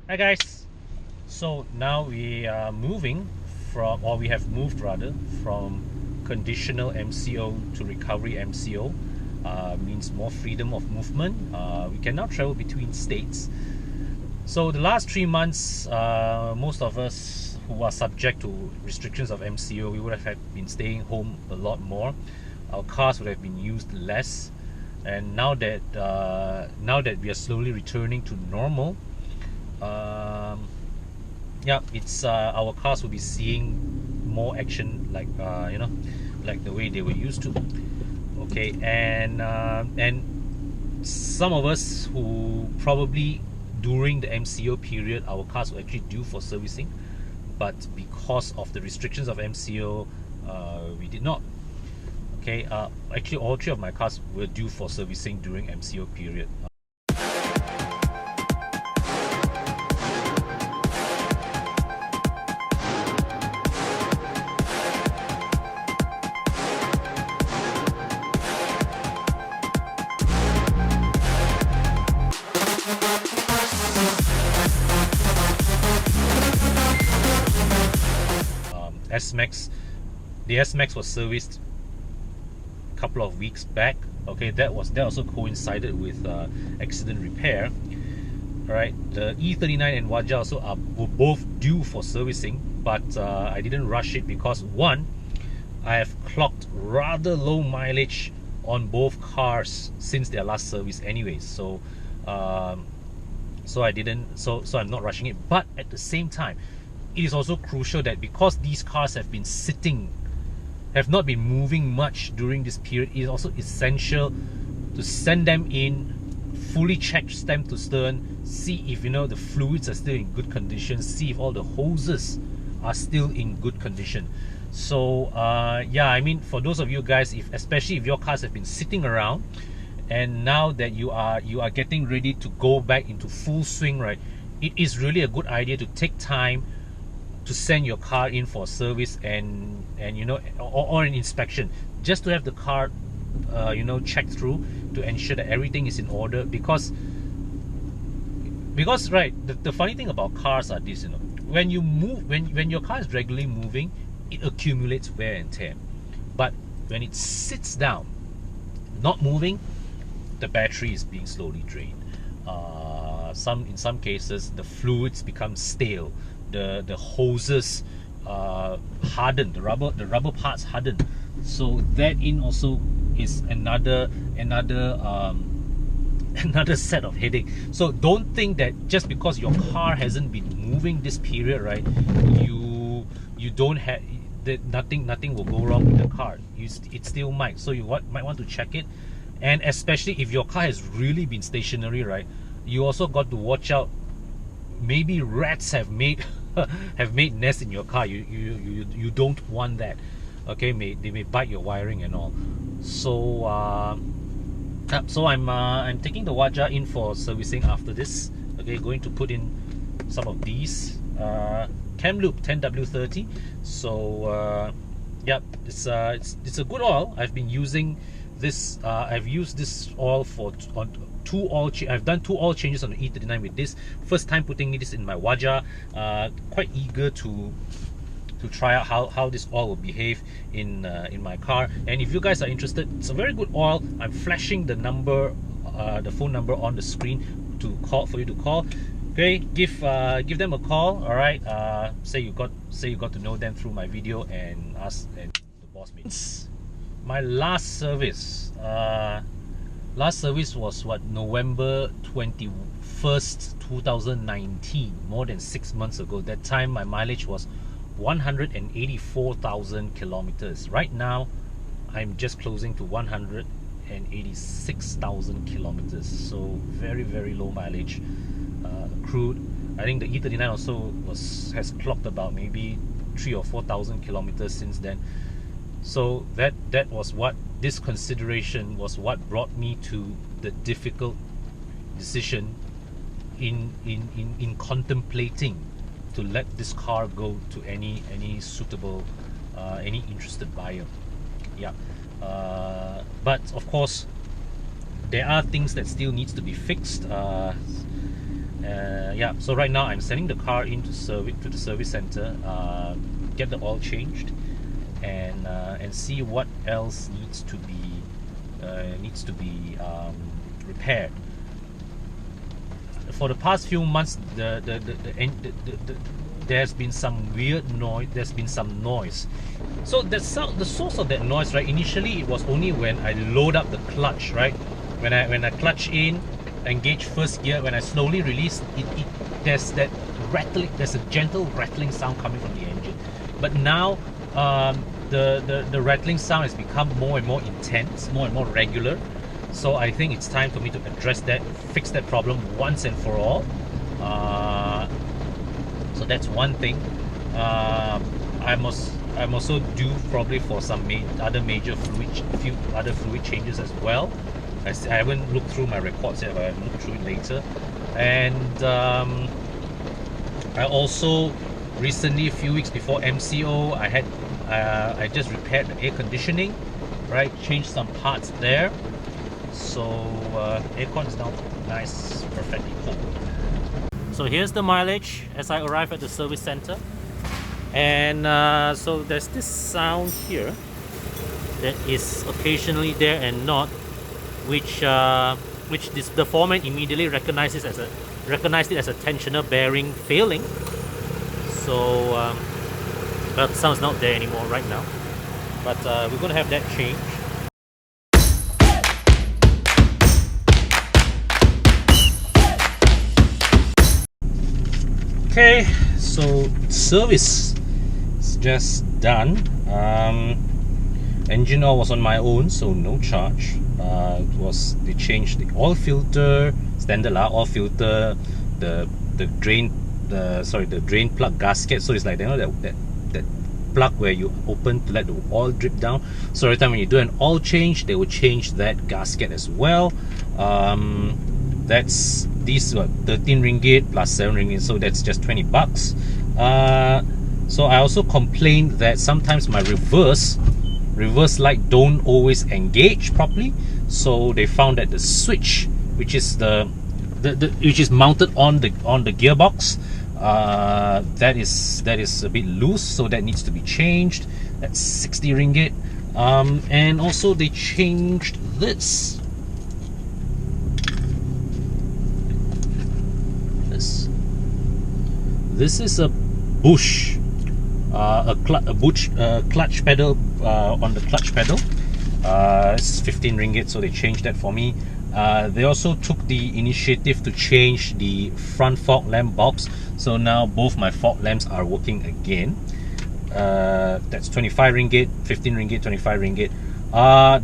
Hi guys, so now we are moving from, or we have moved rather, from conditional MCO to recovery MCO. Means more freedom of movement. We can now travel between states. So the last 3 months, most of us who are subject to restrictions of MCO, we would have been staying home a lot more. Our cars would have been used less, and now that we are slowly returning to normal, yeah, it's our cars will be seeing more action, like like the way they were used to. Okay, and some of us who probably during the MCO period, our cars were actually due for servicing, but because of the restrictions of MCO, we did not. Okay, actually all three of my cars were due for servicing during MCO period. S-Max, the S-Max was serviced a couple of weeks back. Okay, that also coincided with accident repair. All right, the E39 and Waja also were both due for servicing, but I didn't rush it because one, I have clocked rather low mileage on both cars since their last service anyways, so I didn't, so I'm not rushing it. But at the same time, it is also crucial that because these cars have been sitting, have not been moving much during this period, it is also essential to send them in, fully check stem to stern, see if the fluids are still in good condition, see if all the hoses are still in good condition. So yeah, I mean, for those of you guys, especially if your cars have been sitting around and now that you are getting ready to go back into full swing, right, it is really a good idea to take time to send your car in for service and or an inspection, just to have the car checked through to ensure that everything is in order. Because right, the funny thing about cars are this, when you move, when your car is regularly moving, it accumulates wear and tear. But when it sits down, not moving, the battery is being slowly drained. In some cases, the fluids become stale. The hoses harden, the rubber parts harden. So that in also is another another set of headache. So don't think that just because your car hasn't been moving this period, right, you don't have that, nothing will go wrong with the car. It still might. So you might want to check it. And especially if your car has really been stationary, right, you also got to watch out. Maybe rats have made have made nests in your car. You don't want that. Okay, they may bite your wiring and all. So I'm taking the Waja in for servicing after this. Okay, going to put in some of these cam loop 10W30. So yeah, it's a good oil. I've been using this. I've used this oil for I've done 2 oil changes on the E39 with this. First time putting this in my Waja. Quite eager to try out how this oil will behave in my car. And if you guys are interested, it's a very good oil. I'm flashing the number, the phone number on the screen for you to call. Okay, give them a call. All right. Say you got to know them through my video and ask and the boss meets. My last service. Last service was what, November 21st, 2019, more than 6 months ago. That time my mileage was 184,000 kilometers. Right now, I'm just closing to 186,000 kilometers. So very, very low mileage accrued. I think the E39 also has clocked about maybe 3,000 or 4,000 kilometers since then. So that was what this consideration was, what brought me to the difficult decision in contemplating to let this car go to any suitable any interested buyer. Yeah, but of course there are things that still needs to be fixed, Yeah, so right now I'm sending the car into the service center, get the oil changed, and see what else needs to be repaired. For the past few months, there's been some weird noise. There's been some noise. So the source of that noise, right? Initially, it was only when I load up the clutch, right? When I clutch in, engage first gear. When I slowly release, there's that rattling. There's a gentle rattling sound coming from the engine. But now, the rattling sound has become more and more intense, more and more regular. So I think it's time for me to address that, fix that problem once and for all. So that's one thing. I'm also due probably for some other few other fluid changes as well. I haven't looked through my records yet, but I'll look through it later. And I also recently, a few weeks before MCO, I just repaired the air conditioning, right? Changed some parts there. So aircon is now nice, perfectly cold. So here's the mileage as I arrive at the service center, and so there's this sound here that is occasionally there and not, which the foreman immediately recognized it as a tensioner bearing failing. So well, the sound's not there anymore right now, but we're gonna have that changed. Okay, so service is just done. Engine oil was on my own, so no charge. They changed the oil filter, standard oil filter, the drain plug gasket. So it's like, you know, that plug where you open to let the oil drip down. So every time when you do an oil change, they will change that gasket as well. These were 13 ringgit plus 7 ringgit, so that's just 20 bucks. So I also complained that sometimes my reverse light don't always engage properly. So they found that the switch, which is which is mounted on the gearbox, that is a bit loose, so that needs to be changed. That's 60 ringgit. And also they changed this. This is a bush, clutch pedal on the clutch pedal. It's 15 ringgit, so they changed that for me. They also took the initiative to change the front fog lamp box, so now both my fog lamps are working again. That's 25 ringgit, 15 ringgit, 25 ringgit.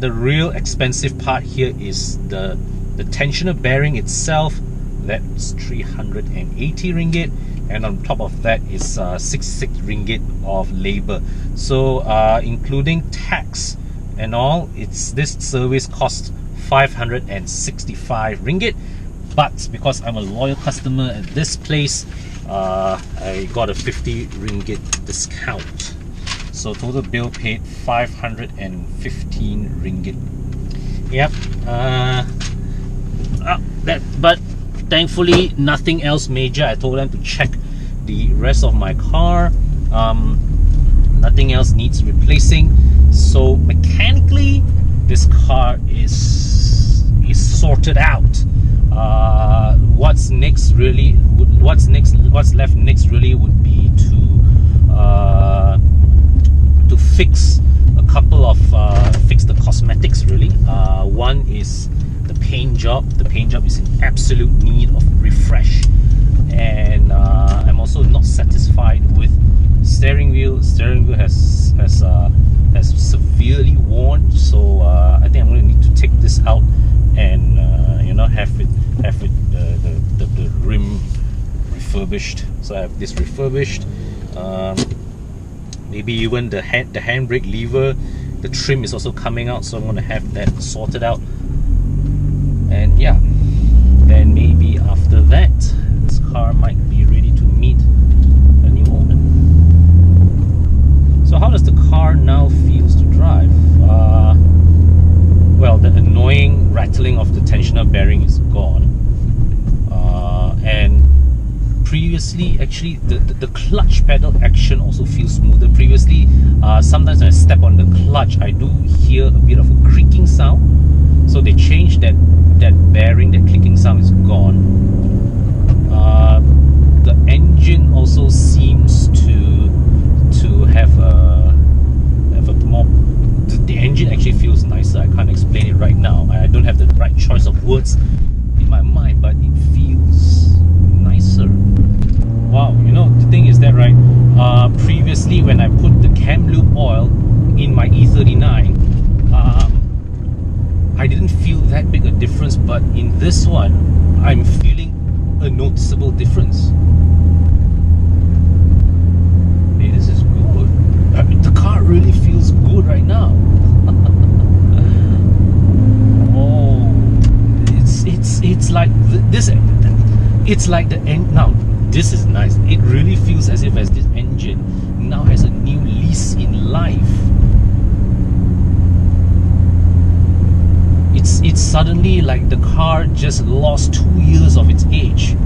The real expensive part here is the tensioner bearing itself. That's 380 ringgit, and on top of that is 66 ringgit of labor. So including tax and all, this service costs 565 ringgit. But because I'm a loyal customer at this place, I got a 50 ringgit discount. So total bill paid 515 ringgit. Yep. But thankfully nothing else major. I told them to check the rest of my car. Nothing else needs replacing. So mechanically, this car is sorted out. What's left next really would be to fix a couple of fix the cosmetics really. One is the paint job. The paint job is in absolute need of refresh, and I'm also not satisfied with steering wheel. Steering wheel has severely worn, so I think I'm going to need to take this out and have the rim refurbished. So I have this refurbished. Maybe even the handbrake lever, the trim is also coming out, so I'm going to have that sorted out. And yeah, then maybe after that, this car might be ready to meet a new owner. So how does the car now feels to drive? Well, the annoying rattling of the tensioner bearing is gone, and previously, actually, the clutch pedal action also feels smoother. Previously, sometimes when I step on the clutch, I do hear a bit of a creaking sound. So they changed that bearing, that clicking sound is gone. The engine also seems to have a more. The engine actually feels nicer. I can't explain it right now. I don't have the right choice of words in my mind, but it feels nicer. Wow, you know, the thing is that, right, previously when I put the cam loop oil in my E39, I didn't feel that big a difference, but in this one I'm feeling a noticeable difference. Hey, this is good. I mean, the car really feels good right now. Oh, it's like this. It's like the end now. This is nice. It really feels as if this engine now has a new lease in life. It's suddenly like the car just lost 2 years of its age.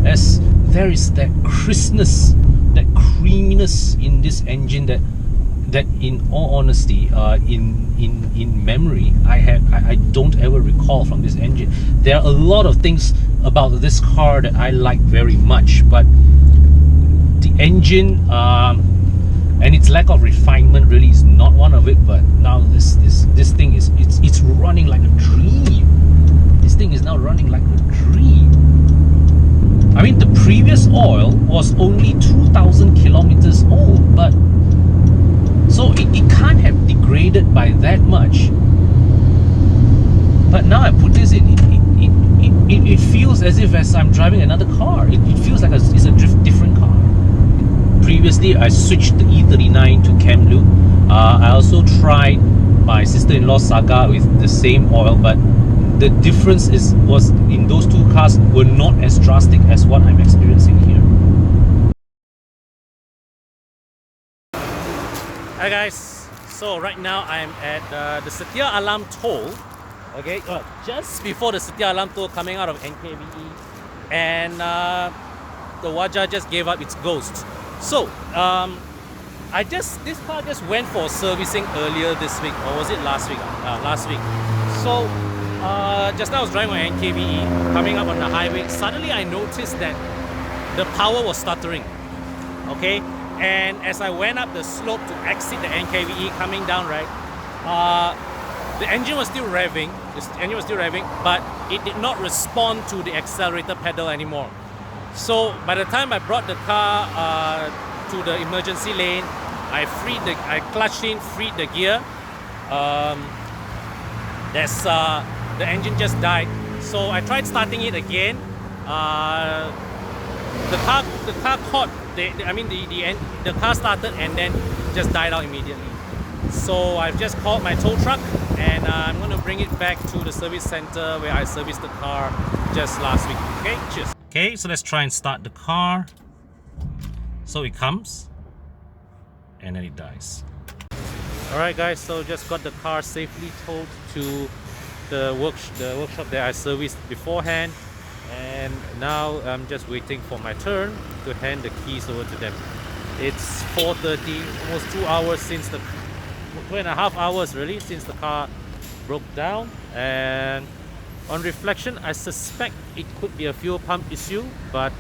As there is that crispness, that creaminess in this engine that in all honesty, in memory, I don't ever recall from this engine. There are a lot of things about this car that I like very much, but the engine and its lack of refinement really is not one of it. But now this thing is it's running like a dream. This thing is now running like a dream. I mean, the previous oil was only 2,000 kilometers old, but so it can't have degraded by that much. But now I put this in, it feels as if as I'm driving another car. It feels like it's a different car. Previously, I switched the E39 to cam loop. I also tried my sister-in-law Saga with the same oil, but the difference was in those two cars were not as drastic as what I'm experiencing here. Hi guys, so right now I'm at the Setia Alam toll. Okay, just before the Setia Alam toll coming out of NKVE, and the Waja just gave up its ghost. So this car just went for servicing earlier this week, or was it last week? Last week. So just now I was driving on NKVE, coming up on the highway. Suddenly I noticed that the power was stuttering. Okay, and as I went up the slope to exit the NKVE, coming down, right, the engine was still revving. The engine was still revving, but it did not respond to the accelerator pedal anymore. So by the time I brought the car to the emergency lane, I clutched in, freed the gear. The engine just died. So I tried starting it again. The car caught. The car started and then just died out immediately. So I've just called my tow truck, and I'm going to bring it back to the service center where I serviced the car just last week. Okay, cheers. Okay, so let's try and start the car. So it comes and then it dies. Alright guys, so just got the car safely towed to the workshop that I serviced beforehand, and now I'm just waiting for my turn to hand the keys over to them. It's 4:30, almost 2 hours since 2.5 hours really since the car broke down, and on reflection I suspect it could be a fuel pump issue, but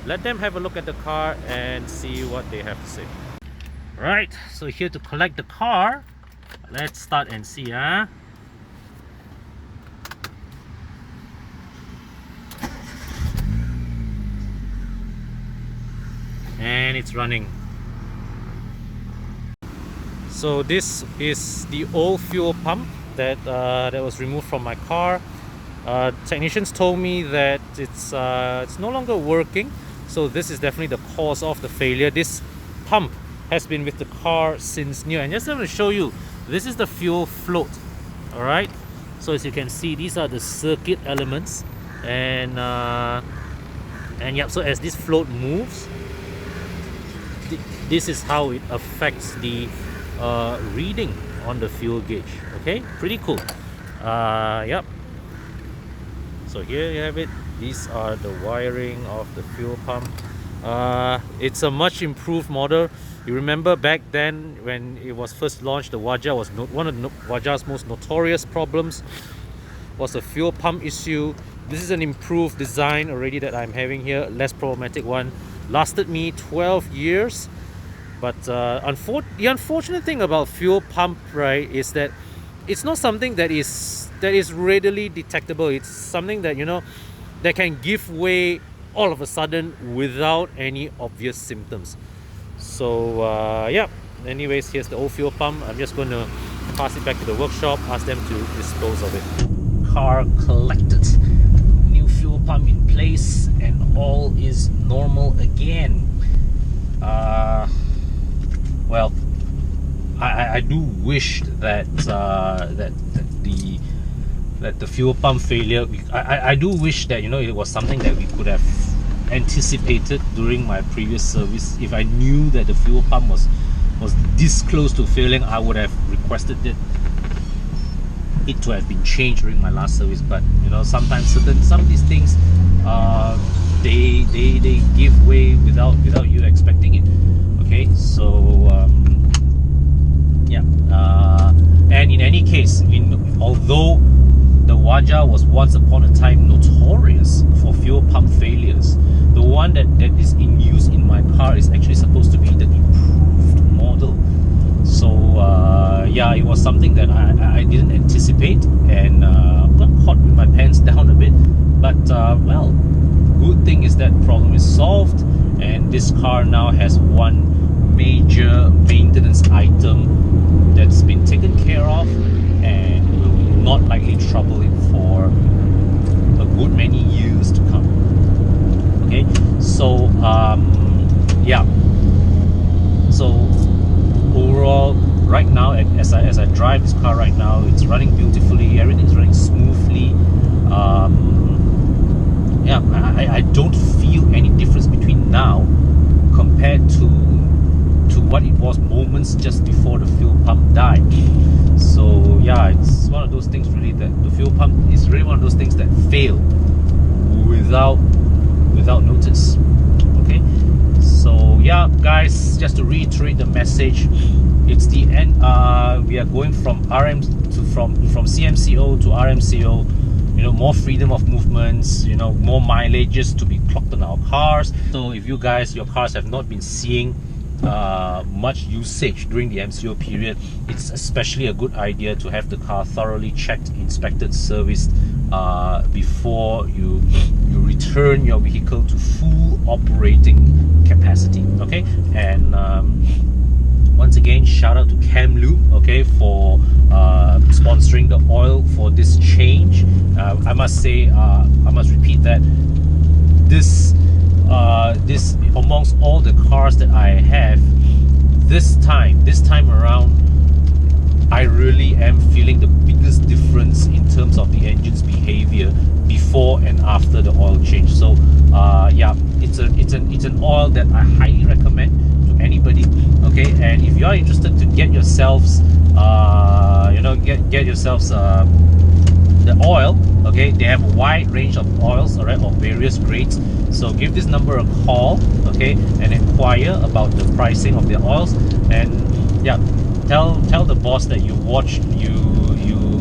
let them have a look at the car and see what they have to say. Right, so here to collect the car. Let's start and see. And it's running. So this is the old fuel pump that was removed from my car. Technicians told me that it's no longer working, so this is definitely the cause of the failure. This pump has been with the car since new, and just going to show you, this is the fuel float. All right, so as you can see, these are the circuit elements, and yep, so as this float moves, this is how it affects the reading on the fuel gauge. Okay, pretty cool. Yep. So here you have it. These are the wiring of the fuel pump. It's a much improved model. You remember back then when it was first launched, the Waja was one of the Waja's most notorious problems was the fuel pump issue. This is an improved design already that I'm having here, less problematic one. Lasted me 12 years. But the unfortunate thing about fuel pump, right, is that it's not something that is readily detectable. It's something that, you know, that can give way all of a sudden without any obvious symptoms. So yeah, anyways, here's the old fuel pump. I'm just going to pass it back to the workshop, ask them to dispose of it. Car collected, new fuel pump in place, and all is normal again. Well, I do wish that the fuel pump failure, I do wish that, you know, it was something that we could have anticipated during my previous service. If I knew that the fuel pump was this close to failing, I would have requested it to have been changed during my last service. But you know, sometimes some of these things they give way without you expecting it. Okay, so yeah, and in any case, although the Waja was once upon a time notorious for fuel pump failures, the one that is in use in my car is actually supposed to be the improved model. So yeah, it was something that I didn't anticipate, and got caught with my pants down a bit. But well, good thing is that problem is solved, and this car now has one major maintenance item that's been taken care of, and will not likely trouble it for a good many years to come. Okay, so yeah, so overall, right now, as I drive this car right now, it's running beautifully, everything's running smoothly. Yeah, I don't feel any difference between now compared to what it was moments just before the fuel pump died. So yeah, it's one of those things really that the fuel pump is really one of those things that fail without notice. Okay, so yeah, guys, just to reiterate the message, it's the end. We are going from from CMCO to RMCO. You know, more freedom of movements, you know, more mileages to be clocked on our cars. So if you guys, your cars have not been seeing much usage during the MCO period, it's especially a good idea to have the car thoroughly checked, inspected, serviced before you return your vehicle to full operating capacity. Okay, and once again, shout out to Camlube, okay, for sponsoring the oil for this change. I must say, I must repeat that this amongst all the cars that I have, this time around, I really am feeling the biggest difference in terms of the engine's behavior before and after the oil change. So yeah, it's an oil that I highly recommend to anybody. Okay, and if you are interested to get yourselves you know, get yourselves the oil, okay, they have a wide range of oils, all right, of various grades. So give this number a call, okay, and inquire about the pricing of the oils. And yeah, tell the boss that you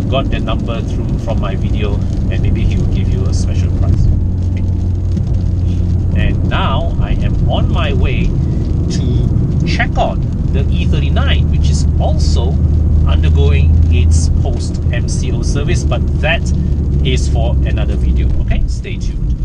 got that number from my video, and maybe he will give you a special price. Okay. And now I am on my way to check on the E39, which is also undergoing its post-MCO service, but that is for another video. Okay, stay tuned.